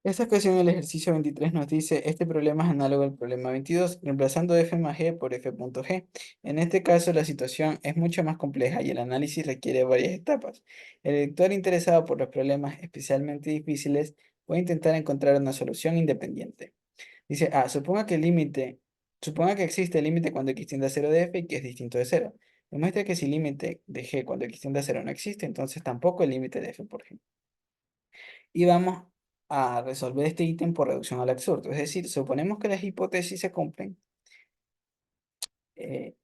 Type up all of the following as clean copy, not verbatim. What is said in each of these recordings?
Esta ecuación del ejercicio 23 nos dice, este problema es análogo al problema 22, reemplazando f más g por f punto g. En este caso, la situación es mucho más compleja y el análisis requiere varias etapas. El lector interesado por los problemas especialmente difíciles puede intentar encontrar una solución independiente. Dice, suponga que existe el límite cuando x tiende a 0 de f y que es distinto de 0. Demuestra que si el límite de g cuando x tiende a 0 no existe, entonces tampoco el límite de f por g. Y vamos a resolver este ítem por reducción al absurdo. Es decir, suponemos que las hipótesis se cumplen eh,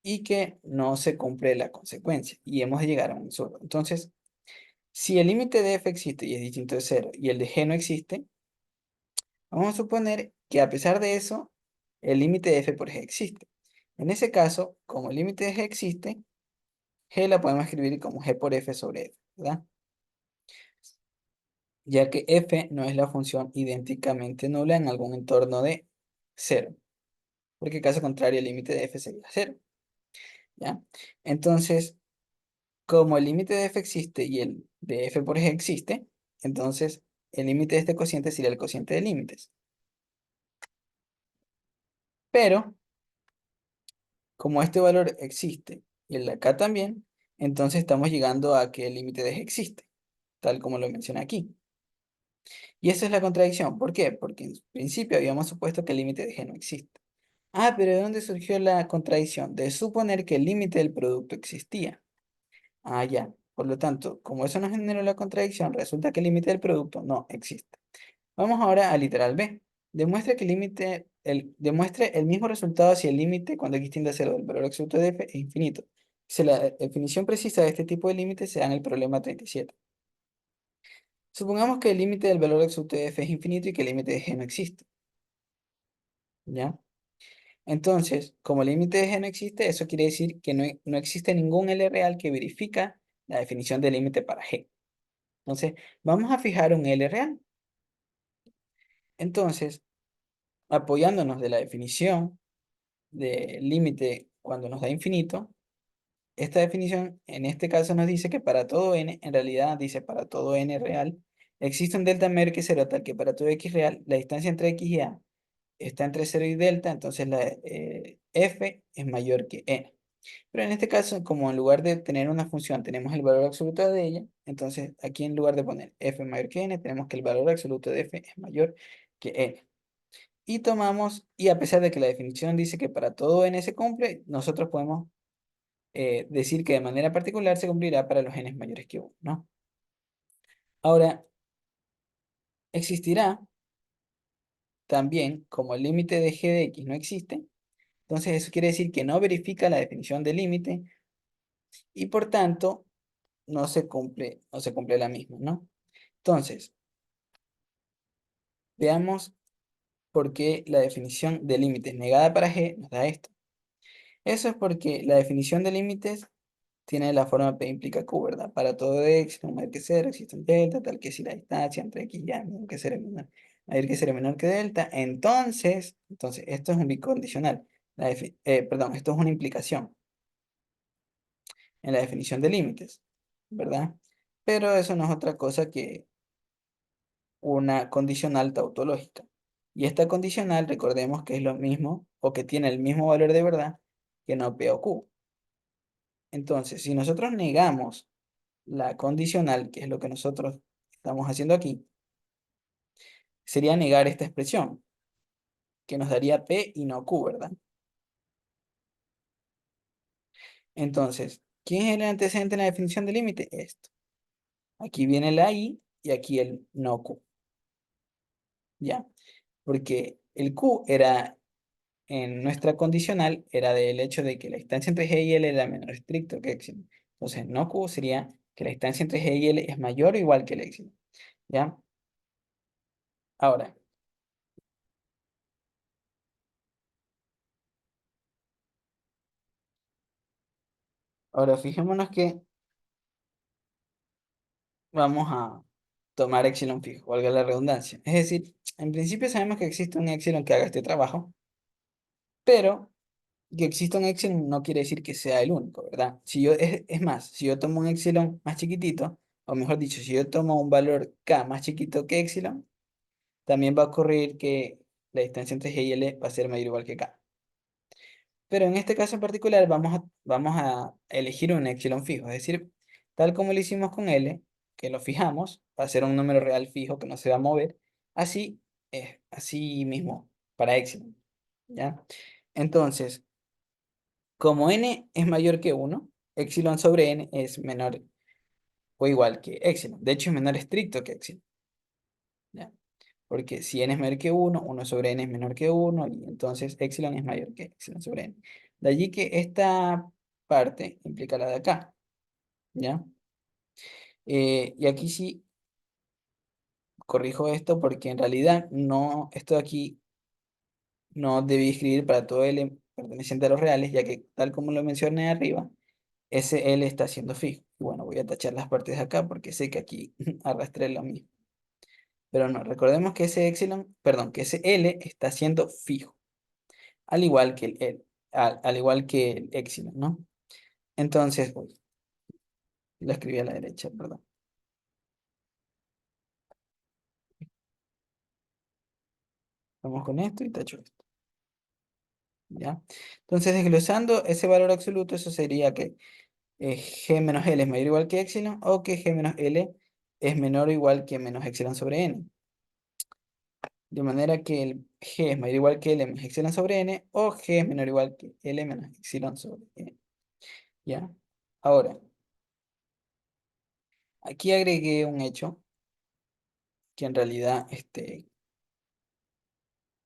y que no se cumple la consecuencia y hemos de llegar a un absurdo. Entonces, si el límite de f existe y es distinto de 0 y el de g no existe, vamos a suponer que a pesar de eso, el límite de f por g existe. En ese caso, como el límite de g existe, g la podemos escribir como g por f sobre f, ¿verdad? Ya que f no es la función idénticamente nula en algún entorno de 0. Porque caso contrario el límite de f sería 0, ¿ya? Entonces, como el límite de f existe y el de f por g existe, entonces el límite de este cociente sería el cociente de límites. Pero, como este valor existe y el de acá también, entonces estamos llegando a que el límite de g existe, tal como lo menciona aquí. Y esa es la contradicción. ¿Por qué? Porque en principio habíamos supuesto que el límite de g no existe. Ah, pero ¿de dónde surgió la contradicción? De suponer que el límite del producto existía. Ah, ya. Por lo tanto, como eso nos generó la contradicción, resulta que el límite del producto no existe. Vamos ahora al literal B. Demuestre el mismo resultado si el límite cuando x tiende a 0 del valor absoluto de f es infinito. Si la definición precisa de este tipo de límite se da en el problema 37. Supongamos que el límite del valor absoluto de f es infinito y que el límite de g no existe. ¿Ya? Entonces, como el límite de g no existe, eso quiere decir que no existe ningún L real que verifica la definición del límite para g. Entonces, vamos a fijar un L real. Entonces, apoyándonos de la definición de límite cuando nos da infinito, esta definición en este caso nos dice que para todo n, en realidad dice para todo n real, existe un delta mayor que 0 tal que para todo x real, la distancia entre x y a está entre 0 y delta, entonces la f es mayor que n. Pero en este caso, como en lugar de tener una función tenemos el valor absoluto de ella, entonces aquí en lugar de poner f mayor que n, tenemos que el valor absoluto de f es mayor que n. Y tomamos, y a pesar de que la definición dice que para todo n se cumple, nosotros podemos decir que de manera particular se cumplirá para los n mayores que 1, ¿no? Ahora, existirá también, como el límite de g de x no existe, entonces eso quiere decir que no verifica la definición de límite y por tanto no se cumple la misma, ¿no? Entonces, veamos por qué la definición de límites negada para g nos da esto. Eso es porque la definición de límites tiene la forma P implica Q, ¿verdad? Para todo x, no mayor que 0, existe un delta, tal que si la distancia entre x y y menor que 0 mayor que 0 menor que delta, entonces esto es un bicondicional. Perdón, esto es una implicación en la definición de límites, ¿verdad? Pero eso no es otra cosa que una condicional tautológica. Y esta condicional, recordemos que es lo mismo, o que tiene el mismo valor de verdad que no P o Q. Entonces, si nosotros negamos la condicional, que es lo que nosotros estamos haciendo aquí, sería negar esta expresión, que nos daría P y no Q, ¿verdad? Entonces, ¿quién es el antecedente en la definición de límite? Esto. Aquí viene la I y aquí el no Q, ¿ya? Porque el Q era, en nuestra condicional, era del hecho de que la distancia entre G y L era menor estricto que epsilon. Entonces, no Q sería que la distancia entre G y L es mayor o igual que el epsilon, ¿ya? Ahora, fijémonos que vamos a tomar epsilon fijo, valga la redundancia. Es decir, en principio sabemos que existe un epsilon que haga este trabajo, pero que exista un epsilon no quiere decir que sea el único, ¿verdad? Es más, si yo tomo un epsilon más chiquitito, o mejor dicho, si yo tomo un valor k más chiquito que epsilon, también va a ocurrir que la distancia entre G y L va a ser mayor o igual que K. Pero en este caso en particular vamos a elegir un epsilon fijo, es decir, tal como lo hicimos con L, que lo fijamos, va a ser un número real fijo que no se va a mover, así es, así mismo para epsilon, ¿ya? Entonces, como n es mayor que 1, epsilon sobre n es menor o igual que epsilon. De hecho, es menor estricto que epsilon, ¿ya? Porque si n es mayor que 1, 1 sobre n es menor que 1, y entonces epsilon es mayor que epsilon sobre n. De allí que esta parte implica la de acá, ¿ya? Y aquí sí corrijo esto porque en realidad no, esto de aquí no debí escribir para todo L perteneciente a los reales, ya que tal como lo mencioné arriba, ese L está siendo fijo. Y bueno, voy a tachar las partes de acá porque sé que aquí arrastré lo mismo. Pero no, recordemos que ese epsilon, perdón, que ese L está siendo fijo, al igual que el L, al igual que el epsilon, ¿no? Entonces, uy, lo escribí a la derecha, perdón. Vamos con esto y tacho esto, ¿ya? Entonces, desglosando ese valor absoluto, eso sería que G menos L es mayor o igual que epsilon, o que G menos L es menor o igual que menos epsilon sobre n. De manera que el G es mayor o igual que L menos epsilon sobre n, o G es menor o igual que L menos epsilon sobre n. ¿Ya? Ahora, aquí agregué un hecho que en realidad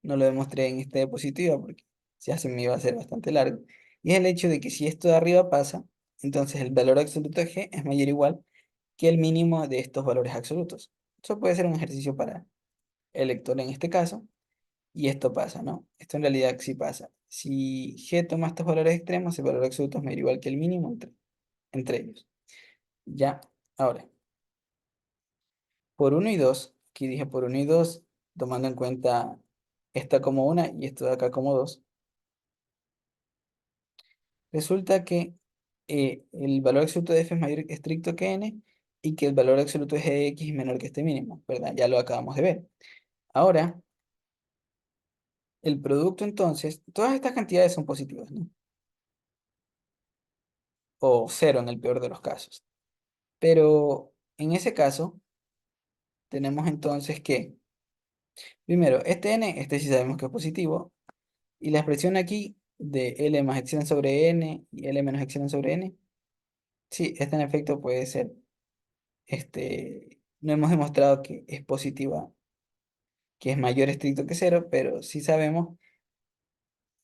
no lo demostré en esta diapositiva porque ya se me iba a hacer bastante largo. Y es el hecho de que si esto de arriba pasa, entonces el valor absoluto de G es mayor o igual que el mínimo de estos valores absolutos. Eso puede ser un ejercicio para el lector en este caso. Y esto pasa, ¿no? Esto en realidad sí pasa. Si G toma estos valores extremos, el valor absoluto es mayor o igual que el mínimo entre ellos. Ya, ahora, por uno y 2 aquí dije por uno y 2 tomando en cuenta esta como una y esto de acá como 2 resulta que el valor absoluto de f es mayor estricto que n y que el valor absoluto de g de x es menor que este mínimo, ¿verdad? Ya lo acabamos de ver. Ahora, el producto entonces, todas estas cantidades son positivas, ¿no? O cero en el peor de los casos. Pero en ese caso, tenemos entonces que, primero, este n, este sí sabemos que es positivo, y la expresión aquí de L más epsilon sobre n y L menos epsilon sobre n, sí, esta en efecto puede ser, no hemos demostrado que es positiva, que es mayor estricto que cero, pero sí sabemos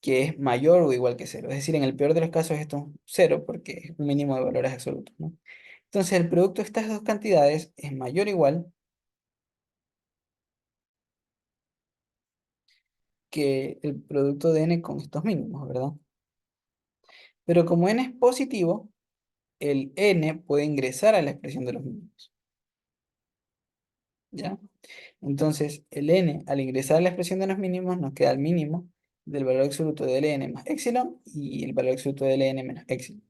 que es mayor o igual que cero. Es decir, en el peor de los casos esto es cero porque es un mínimo de valores absolutos, ¿no? Entonces el producto de estas dos cantidades es mayor o igual que el producto de n con estos mínimos, ¿verdad? Pero como n es positivo, el n puede ingresar a la expresión de los mínimos, ¿ya? Entonces, el n, al ingresar a la expresión de los mínimos, nos queda el mínimo del valor absoluto del n más epsilon y el valor absoluto del n menos epsilon,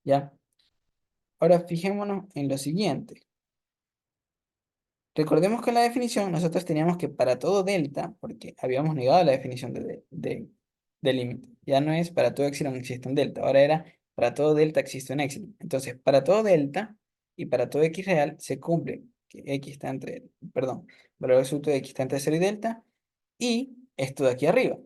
¿ya? Ahora fijémonos en lo siguiente. Recordemos que en la definición nosotros teníamos que para todo delta, porque habíamos negado la definición de límite, ya no es para todo epsilon existe un delta, ahora era para todo delta existe un epsilon. Entonces, para todo delta y para todo x real se cumple que x está entre, perdón, valor absoluto de x está entre 0 y delta, y esto de aquí arriba.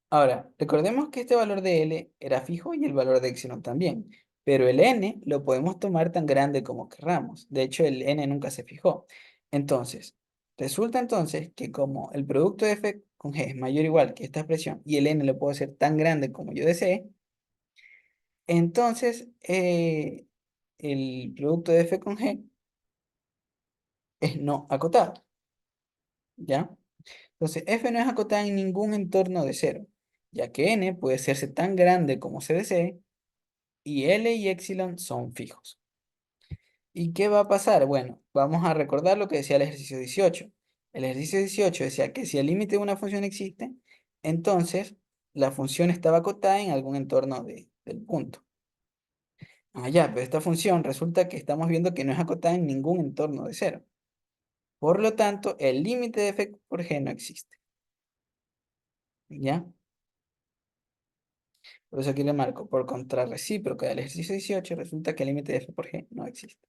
Ahora, recordemos que este valor de L era fijo y el valor de epsilon también, pero el n lo podemos tomar tan grande como querramos. De hecho, el n nunca se fijó. Entonces, resulta entonces que como el producto de f con g es mayor o igual que esta expresión y el n lo puedo hacer tan grande como yo desee, entonces el producto de f con g es no acotado, ¿ya? Entonces, f no es acotada en ningún entorno de cero, ya que n puede hacerse tan grande como se desee y L y epsilon son fijos. ¿Y qué va a pasar? Bueno, vamos a recordar lo que decía el ejercicio 18. El ejercicio 18 decía que si el límite de una función existe, entonces la función estaba acotada en algún entorno del punto. Ah, ya, pero esta función resulta que estamos viendo que no es acotada en ningún entorno de cero. Por lo tanto, el límite de f por g no existe. ¿Ya? Por eso aquí le marco, por contrarrecíproca del ejercicio 18, resulta que el límite de f por g no existe.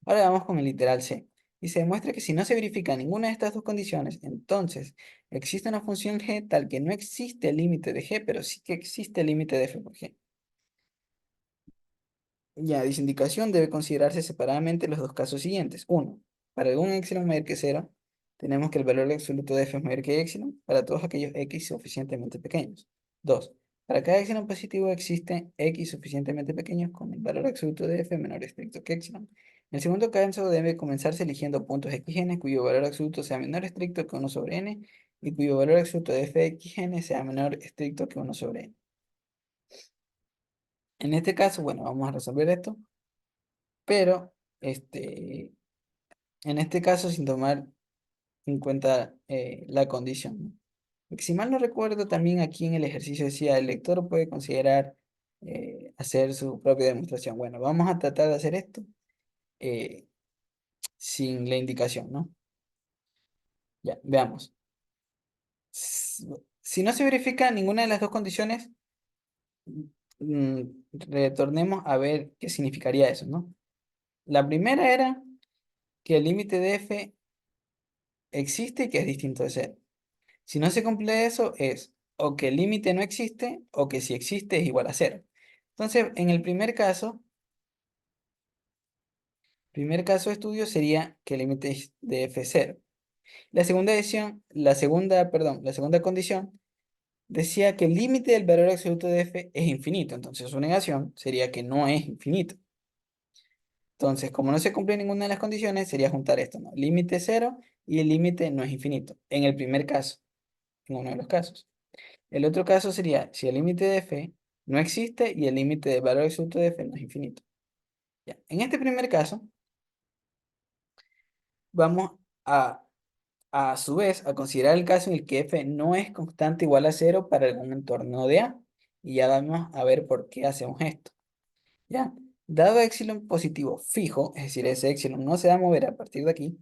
Ahora vamos con el literal C. Y se demuestra que si no se verifica ninguna de estas dos condiciones, entonces existe una función g tal que no existe el límite de g, pero sí que existe el límite de f por g. Ya, dice indicación, debe considerarse separadamente los dos casos siguientes. Uno, para algún epsilon mayor que cero, tenemos que el valor absoluto de f es mayor que epsilon para todos aquellos x suficientemente pequeños. Dos, para cada epsilon positivo existe x suficientemente pequeños con el valor absoluto de f menor estricto que epsilon. En el segundo caso debe comenzarse eligiendo puntos xn cuyo valor absoluto sea menor estricto que 1 sobre n y cuyo valor absoluto de f xn sea menor estricto que 1 sobre n. En este caso, bueno, vamos a resolver esto, pero en este caso sin tomar en cuenta la condición, ¿no? Porque si mal no recuerdo, también aquí en el ejercicio decía, el lector puede considerar hacer su propia demostración. Bueno, vamos a tratar de hacer esto eh, sin la indicación, ¿no? Ya, veamos. S- Si no se verifica ninguna de las dos condiciones, mm, retornemos a ver qué significaría eso, ¿no? La primera era que el límite de f existe y que es distinto de cero. Si no se cumple eso, es o que el límite no existe o que si existe es igual a cero. Entonces, en el primer caso de estudio sería que el límite es de f es cero. La segunda condición decía que el límite del valor absoluto de f es infinito. Entonces, su negación sería que no es infinito. Entonces, como no se cumple ninguna de las condiciones, sería juntar esto, ¿no? Límite cero y el límite no es infinito. En el primer caso, en uno de los casos. El otro caso sería si el límite de f no existe y el límite del valor absoluto de f no es infinito. Ya. En este primer caso, vamos a su vez a considerar el caso en el que f no es constante igual a cero para algún entorno de A. Y ya vamos a ver por qué hacemos esto. ¿Ya? Dado epsilon positivo fijo, es decir, ese epsilon no se va a mover a partir de aquí,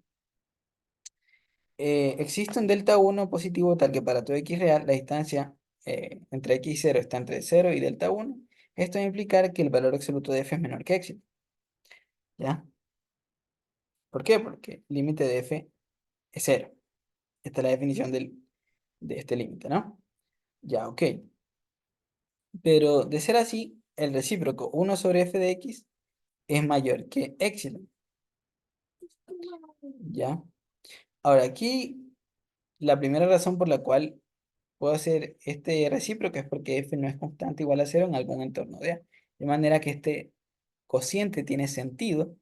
existe un delta 1 positivo tal que para todo x real la distancia entre x y 0 está entre 0 y delta 1. Esto va a implicar que el valor absoluto de f es menor que epsilon. ¿Ya? ¿Por qué? Porque el límite de f es 0. Esta es la definición de este límite, ¿no? Ya, ok. Pero de ser así, el recíproco 1 sobre f de x es mayor que epsilon. ¿Ya? Ahora, aquí la primera razón por la cual puedo hacer este recíproco es porque f no es constante igual a cero en algún entorno de A. De manera que este cociente tiene sentido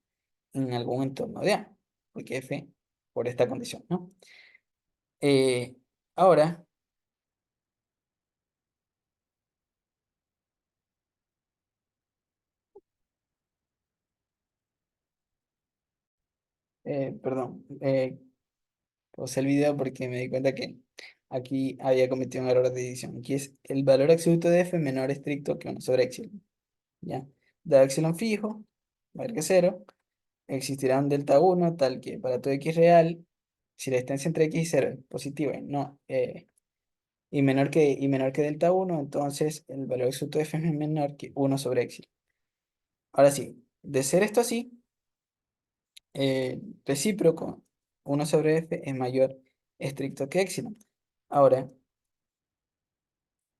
en algún entorno de A, porque f por esta condición, ¿no? Eh, ahora, perdón, pausé el video porque me di cuenta que aquí había cometido un error de edición. Aquí es el valor absoluto de f menor estricto que 1 sobre epsilon, ¿ya? Dado epsilon fijo, mayor que cero, existirá un delta 1 tal que para todo x real, si la distancia entre x y 0 es positiva y menor que delta 1, entonces el valor absoluto de f es menor que 1 sobre epsilon. Ahora sí, de ser esto así, recíproco 1 sobre f es mayor estricto que epsilon. Ahora,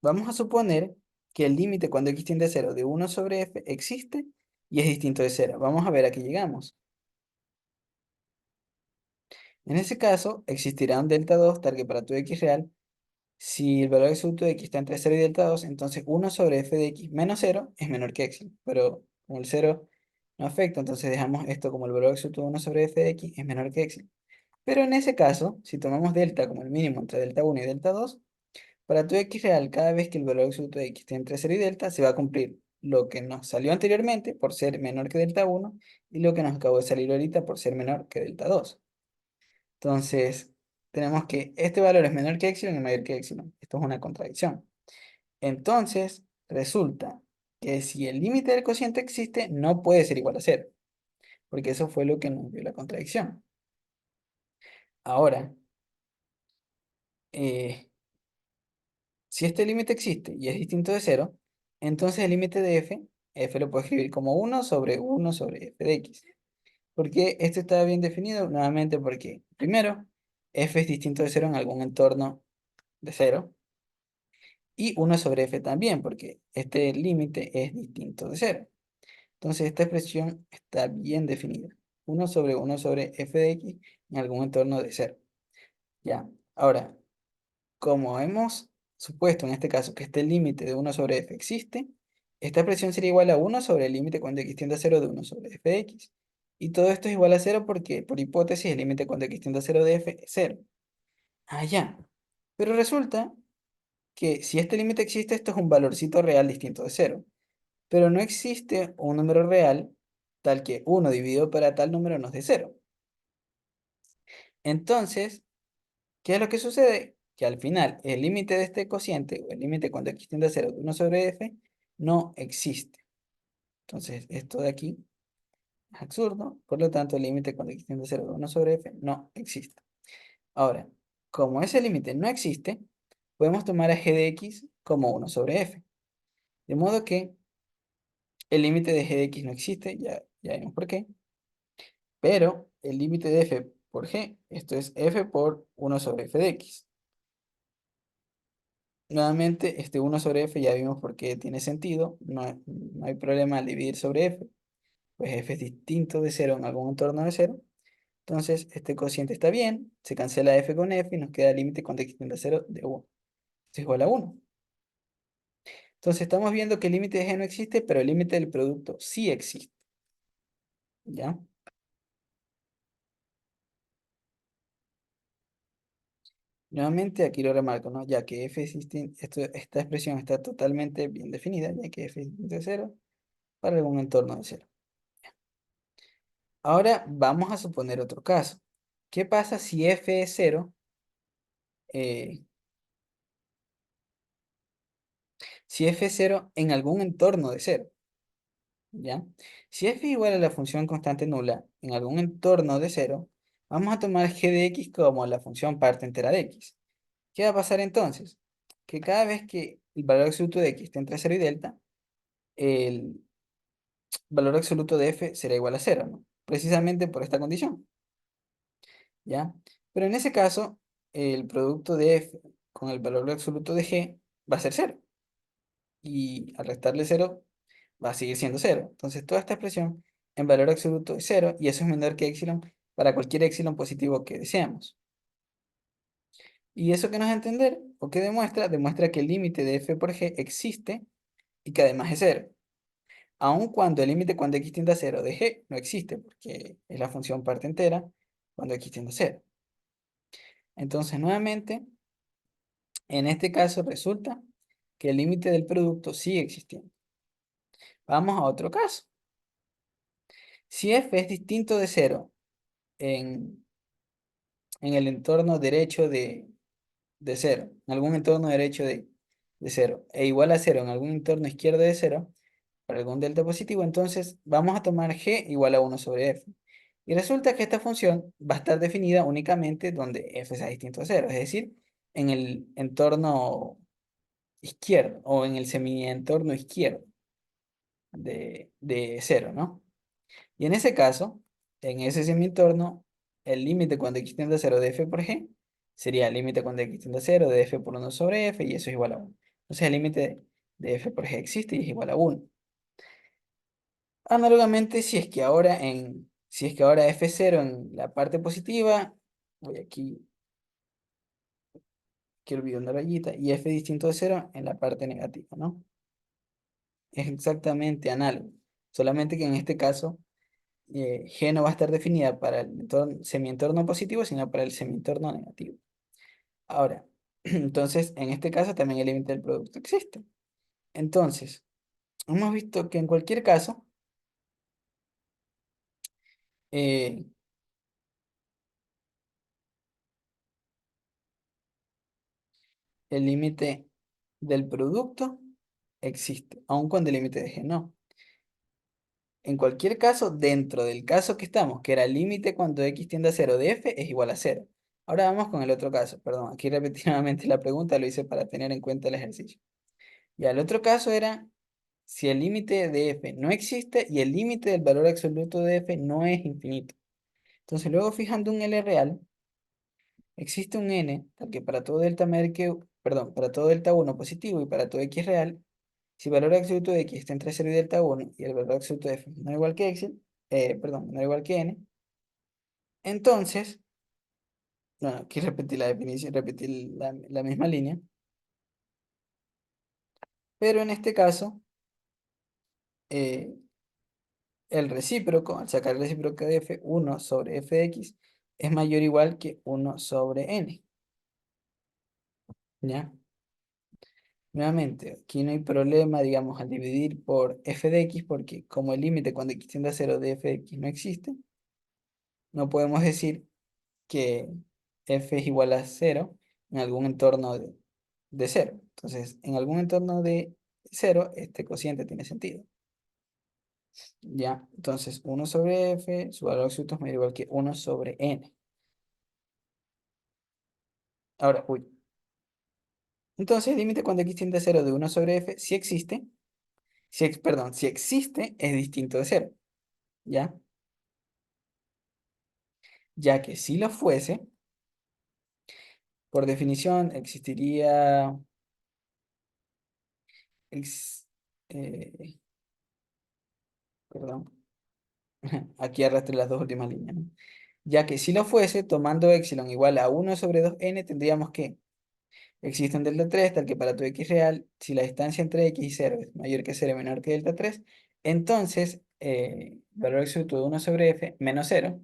vamos a suponer que el límite cuando x tiende a 0 de 1 sobre f existe y es distinto de 0. Vamos a ver a qué llegamos. En ese caso, existirá un delta 2 tal que para todo x real, si el valor absoluto de x está entre 0 y delta 2, entonces 1 sobre f de x menos 0 es menor que epsilon. Pero como el 0 no afecta, entonces dejamos esto como el valor absoluto de 1 sobre f de x es menor que epsilon. Pero en ese caso, si tomamos delta como el mínimo entre delta 1 y delta 2, para todo x real, cada vez que el valor absoluto de x esté entre 0 y delta, se va a cumplir lo que nos salió anteriormente por ser menor que delta 1 y lo que nos acabó de salir ahorita por ser menor que delta 2. Entonces, tenemos que este valor es menor que epsilon y mayor que epsilon. Esto es una contradicción. Entonces, resulta que si el límite del cociente existe, no puede ser igual a cero, porque eso fue lo que nos dio la contradicción. Ahora, eh, si este límite existe y es distinto de cero, entonces el límite de f lo puedo escribir como uno sobre f de x. ¿Por qué esto está bien definido? Nuevamente porque, primero, f es distinto de cero en algún entorno de cero, y uno sobre f también, porque este límite es distinto de cero. Entonces esta expresión está bien definida. Uno sobre f de x en algún entorno de cero. Ya. Ahora, como hemos supuesto en este caso que este límite de uno sobre f existe, esta expresión sería igual a uno sobre el límite cuando x tiende a cero de uno sobre f de x. Y todo esto es igual a cero porque, por hipótesis, el límite cuando x tiende a cero de f es cero. Ah, ya. Pero resulta que si este límite existe, esto es un valorcito real distinto de cero. Pero no existe un número real tal que uno dividido para tal número nos dé cero. Entonces, ¿qué es lo que sucede? Que al final el límite de este cociente, o el límite cuando x tiende a cero de uno sobre f, no existe. Entonces, esto de aquí es absurdo, por lo tanto el límite cuando x tiende a cero de uno sobre f no existe. Ahora, como ese límite no existe, podemos tomar a g de x como uno sobre f. De modo que el límite de g de x no existe, ya vimos por qué, pero el límite de f por g, esto es f por uno sobre f de x. Nuevamente, este uno sobre f ya vimos por qué tiene sentido, no hay problema al dividir sobre f, pues f es distinto de cero en algún entorno de cero. Entonces, este cociente está bien, se cancela f con f y nos queda el límite cuando x tiende a cero de 1. Esto es igual a 1. Entonces, estamos viendo que el límite de g no existe, pero el límite del producto sí existe. ¿Ya? Nuevamente, aquí lo remarco, ¿no? Ya que f es distinto, esta expresión está totalmente bien definida, ya que f es distinto de cero para algún entorno de cero. Ahora vamos a suponer otro caso. ¿Qué pasa si f es cero? eh, si f es cero en algún entorno de cero, ¿ya? Si f es igual a la función constante nula en algún entorno de cero, vamos a tomar g de x como la función parte entera de x. ¿Qué va a pasar entonces? Que cada vez que el valor absoluto de x esté entre cero y delta, el valor absoluto de f será igual a cero, ¿no? Precisamente por esta condición, ¿ya? Pero en ese caso, el producto de f con el valor absoluto de g va a ser cero. Y al restarle cero, va a seguir siendo cero. Entonces, toda esta expresión en valor absoluto es cero, y eso es menor que epsilon para cualquier epsilon positivo que deseamos. ¿Y eso qué nos da a entender? ¿O qué demuestra? Demuestra que el límite de f por g existe y que además es cero. Aun cuando el límite cuando x tiende a cero de g no existe, porque es la función parte entera cuando x tiende a cero. Entonces, nuevamente, en este caso resulta que el límite del producto sigue existiendo. Vamos a otro caso. Si f es distinto de cero en, en el entorno derecho de cero, en algún entorno derecho de cero, e igual a cero en algún entorno izquierdo de cero, para algún delta positivo, entonces vamos a tomar g igual a uno sobre f. Y resulta que esta función va a estar definida únicamente donde f sea distinto a cero, es decir, en el entorno izquierdo o en el semi-entorno izquierdo de cero, ¿no? Y en ese caso, en ese semi-entorno, el límite cuando x tiende a cero de f por g sería el límite cuando x tiende a cero de f por uno sobre f, y eso es igual a 1. Entonces el límite de f por g existe y es igual a 1. Análogamente, si es que ahora f0 en la parte positiva, voy aquí, que olvido una rayita, y f distinto de cero en la parte negativa, ¿no? Es exactamente análogo, solamente que en este caso G no va a estar definida para el semientorno positivo, sino para el semientorno negativo. Ahora, entonces, en este caso también el límite del producto existe. Entonces, hemos visto que en cualquier caso, eh, el límite del producto existe, aun cuando el límite de g no. En cualquier caso, dentro del caso que estamos, que era el límite cuando x tiende a 0 de f es igual a 0. Ahora vamos con el otro caso. Perdón, aquí repetí nuevamente la pregunta, lo hice para tener en cuenta el ejercicio. Ya, el otro caso era si el límite de f no existe y el límite del valor absoluto de f no es infinito. Entonces, luego fijando un L real, existe un n, tal que para todo delta mayor que, perdón, para todo delta 1 positivo y para todo x real, si el valor absoluto de x está entre 0 y delta 1 y el valor absoluto de f no es igual que x, perdón, no es igual que n, entonces, no, aquí repetí la definición, repetí la misma línea, pero en este caso, eh, el recíproco, al sacar el recíproco de f, 1 sobre f de x, es mayor o igual que 1 sobre n, ¿ya? Nuevamente, aquí no hay problema, digamos, al dividir por f de x, porque como el límite cuando x tiende a 0 de f de x no existe, no podemos decir que f es igual a 0 en algún entorno de 0. Entonces, en algún entorno de 0, este cociente tiene sentido. ¿Ya? Entonces, 1 sobre f, su valor absoluto es mayor o igual que 1 sobre n. Ahora, uy. Entonces, el límite cuando x tiende a 0 de 1 sobre f, si existe, perdón, si existe, es distinto de 0. ¿Ya? Ya que si lo fuese, por definición existiría, ex- eh, perdón, aquí arrastré las dos últimas líneas, ¿no? Ya que si lo fuese, tomando epsilon igual a 1 sobre 2n, tendríamos que existe un delta 3, tal que para todo x real, si la distancia entre x y 0 es mayor que 0 y menor que delta 3, entonces valor absoluto de 1 sobre f menos 0,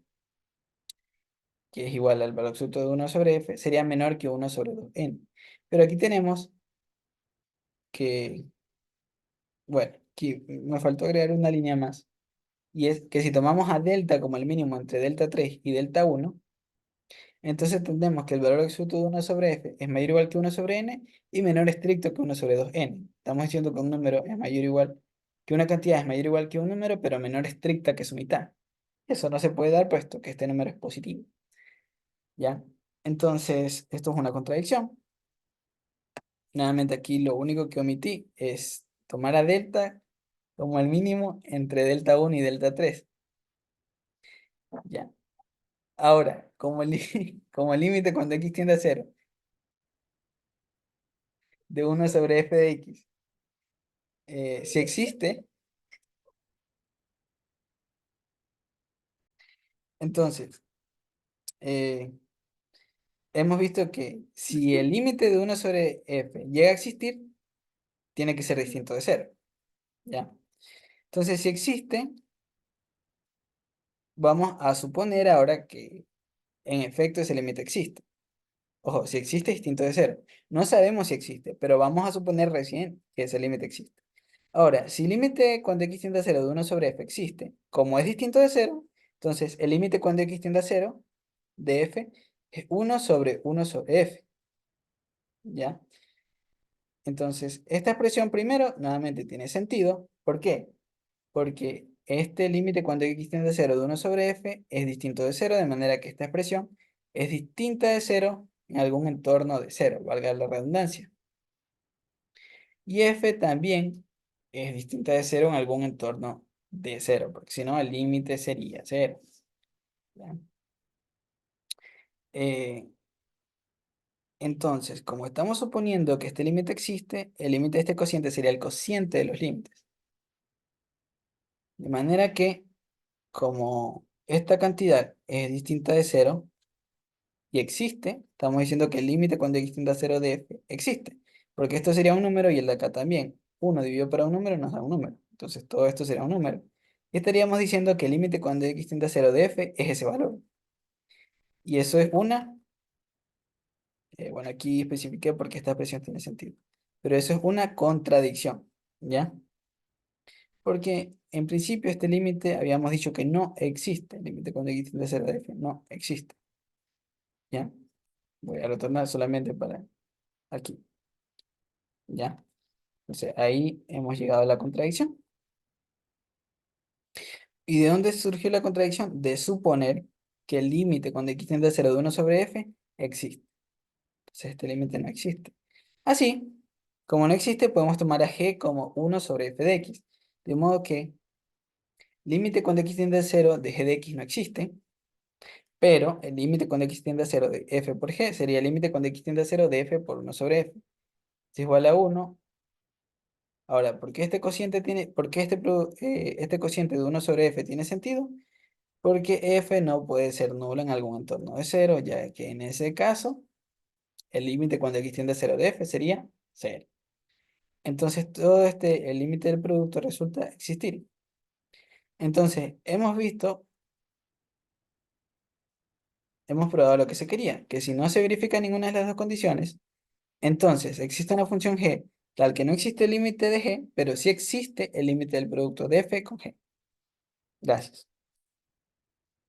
que es igual al valor absoluto de 1 sobre f, sería menor que 1 sobre 2n. Pero aquí tenemos que, bueno, aquí me faltó agregar una línea más, y es que si tomamos a delta como el mínimo entre delta 3 y delta 1, entonces entendemos que el valor absoluto de 1 sobre f es mayor o igual que 1 sobre n y menor estricto que 1 sobre 2n. Estamos diciendo que un número es mayor o igual, que una cantidad es mayor o igual que un número, pero menor estricta que su mitad. Eso no se puede dar puesto que este número es positivo. ¿Ya? Entonces, esto es una contradicción. Nuevamente aquí lo único que omití es tomar a delta como el mínimo entre delta 1 y delta 3. ¿Ya? Ahora, como como límite cuando x tiende a 0 de 1 sobre f de x, si existe, entonces, eh, hemos visto que si el límite de 1 sobre f llega a existir, tiene que ser distinto de 0. ¿Ya? Entonces, si existe, vamos a suponer ahora que en efecto ese límite existe. Ojo, si existe es distinto de 0. No sabemos si existe, pero vamos a suponer recién que ese límite existe. Ahora, si el límite cuando x tiende a 0 de 1 sobre f existe, como es distinto de 0, entonces el límite cuando x tiende a 0 de f es 1 sobre 1 sobre f. ¿Ya? Entonces, esta expresión primero nuevamente tiene sentido. ¿Por qué? Porque este límite cuando x tiende a 0 de 1 sobre f es distinto de 0, de manera que esta expresión es distinta de 0 en algún entorno de 0, valga la redundancia. Y f también es distinta de 0 en algún entorno de 0, porque si no el límite sería 0. ¿Ya? Eh, entonces, como estamos suponiendo que este límite existe, el límite de este cociente sería el cociente de los límites. De manera que, como esta cantidad es distinta de 0 y existe, estamos diciendo que el límite cuando x tiende a 0 de f existe. Porque esto sería un número y el de acá también. 1 dividido para un número nos da un número. Entonces todo esto sería un número. Y estaríamos diciendo que el límite cuando x tiende a 0 de f es ese valor. Y eso es bueno, aquí especifiqué porque esta expresión tiene sentido. Pero eso es una contradicción, ¿ya? Porque en principio este límite habíamos dicho que no existe. El límite cuando x tiende a 0 de f no existe, ¿ya? Voy a retornar solamente para aquí, ¿ya? Entonces ahí hemos llegado a la contradicción. ¿Y de dónde surgió la contradicción? De suponer que el límite cuando x tiende a 0 de 1 sobre f existe. Entonces este límite no existe. Así, como no existe, podemos tomar a g como 1 sobre f de x. De modo que límite cuando x tiende a 0 de g de x no existe, pero el límite cuando x tiende a 0 de f por g sería el límite cuando x tiende a 0 de f por 1 sobre f. Si es igual a 1. Ahora, ¿por qué este cociente tiene, por qué este cociente de 1 sobre f tiene sentido? Porque f no puede ser nulo en algún entorno de 0, ya que en ese caso el límite cuando x tiende a 0 de f sería 0. Entonces el límite del producto resulta existir. Entonces, hemos probado lo que se quería, que si no se verifica ninguna de las dos condiciones, entonces existe una función g tal que no existe el límite de g, pero sí existe el límite del producto de f con g. Gracias.